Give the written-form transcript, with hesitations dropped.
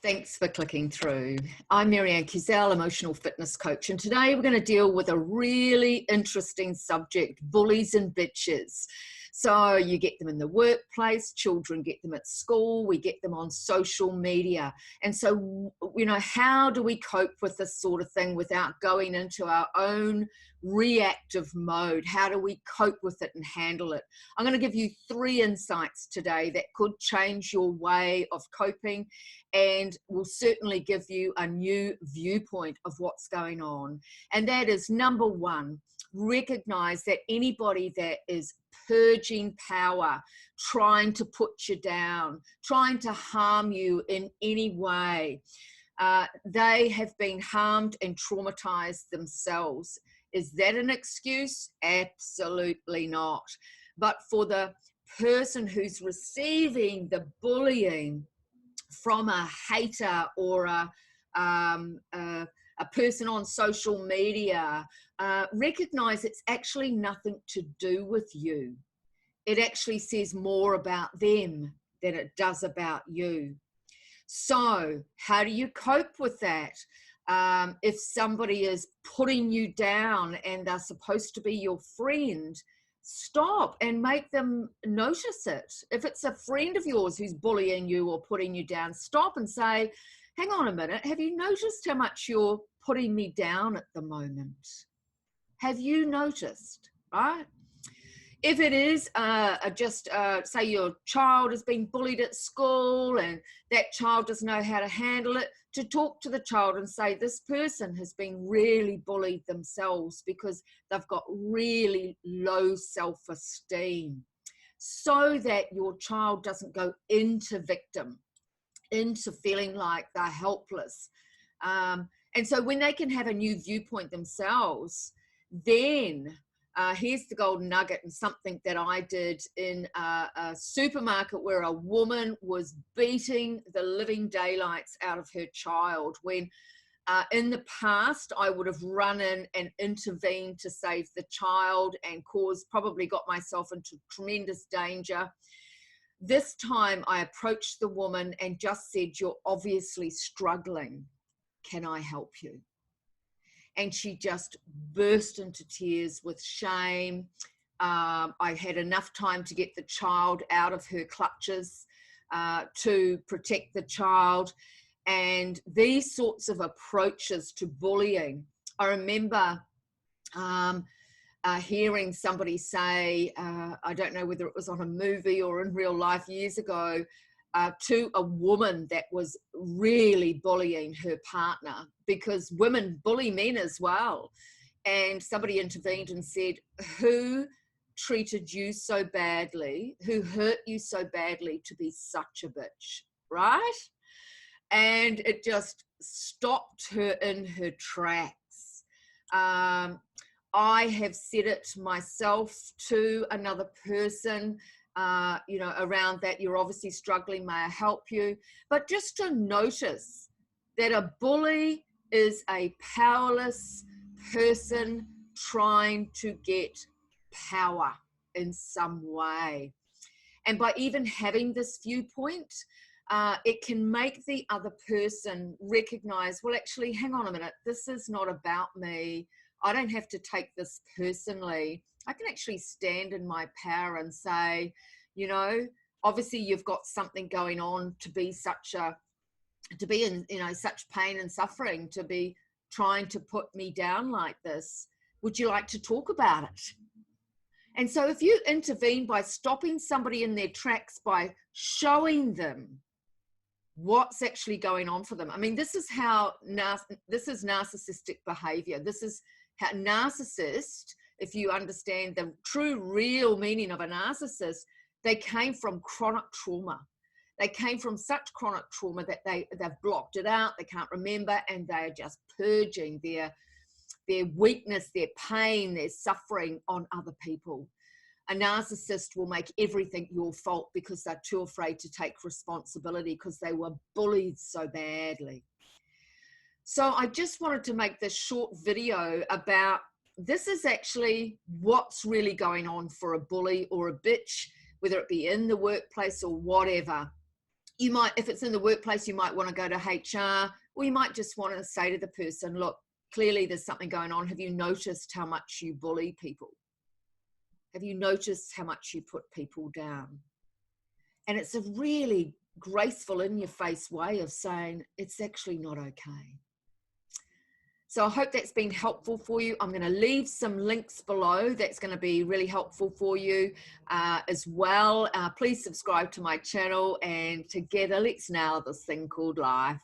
Thanks for clicking through. I'm Marianne Cusell, emotional fitness coach, and today we're going to deal with a really interesting subject, bullies and bitches. So you get them in the workplace, children get them at school, we get them on social media. And so, how do we cope with this sort of thing without going into our own reactive mode? How do we cope with it and handle it? I'm going to give you 3 insights today that could change your way of coping and will certainly give you a new viewpoint of what's going on. And that is, number 1, recognize that anybody that is purging power, trying to put you down, trying to harm you in any way, they have been harmed and traumatized themselves. Is that an excuse? Absolutely not. But for the person who's receiving the bullying from a hater or a person on social media, recognize it's actually nothing to do with you. It actually says more about them than it does about you. So how do you cope with that? If somebody is putting you down and they're supposed to be your friend, stop and make them notice it. If it's a friend of yours who's bullying you or putting you down, stop and say, hang on a minute, have you noticed how much you're putting me down at the moment? Have you noticed, right? If it is say your child has been bullied at school and that child doesn't know how to handle it, to talk to the child and say, this person has been really bullied themselves because they've got really low self-esteem, so that your child doesn't go into victim, into feeling like they're helpless. And so when they can have a new viewpoint themselves, then here's the golden nugget, and something that I did in a supermarket where a woman was beating the living daylights out of her child, when in the past I would have run in and intervened to save the child and probably got myself into tremendous danger. This time I approached the woman and just said, you're obviously struggling. Can I help you? And she just burst into tears with shame. I had enough time to get the child out of her clutches to protect the child. And these sorts of approaches to bullying, I remember hearing somebody say, I don't know whether it was on a movie or in real life years ago, to a woman that was really bullying her partner, because women bully men as well. And somebody intervened and said, who treated you so badly, who hurt you so badly to be such a bitch, right? And it just stopped her in her tracks. I have said it myself to another person, around that, you're obviously struggling, may I help you? But just to notice that a bully is a powerless person trying to get power in some way. And by even having this viewpoint, it can make the other person recognize, well, actually, hang on a minute, this is not about me. I don't have to take this personally. I can actually stand in my power and say, obviously you've got something going on to be in, such pain and suffering, to be trying to put me down like this. Would you like to talk about it? And so if you intervene by stopping somebody in their tracks, by showing them what's actually going on for them. I mean, this is narcissistic behavior. This is how narcissist, if you understand the true, real meaning of a narcissist, they came from chronic trauma. They came from such chronic trauma that they've blocked it out, they can't remember, and they are just purging their weakness, their pain, their suffering on other people. A narcissist will make everything your fault because they're too afraid to take responsibility because they were bullied so badly. So I just wanted to make this short video about, this is actually what's really going on for a bully or a bitch, whether it be in the workplace or whatever. You might, if it's in the workplace, you might want to go to HR, or you might just want to say to the person, look, clearly there's something going on. Have you noticed how much you bully people? Have you noticed how much you put people down? And it's a really graceful, in your face way of saying it's actually not okay. So I hope that's been helpful for you. I'm going to leave some links below. That's going to be really helpful for you as well. Please subscribe to my channel, and together let's nail this thing called life.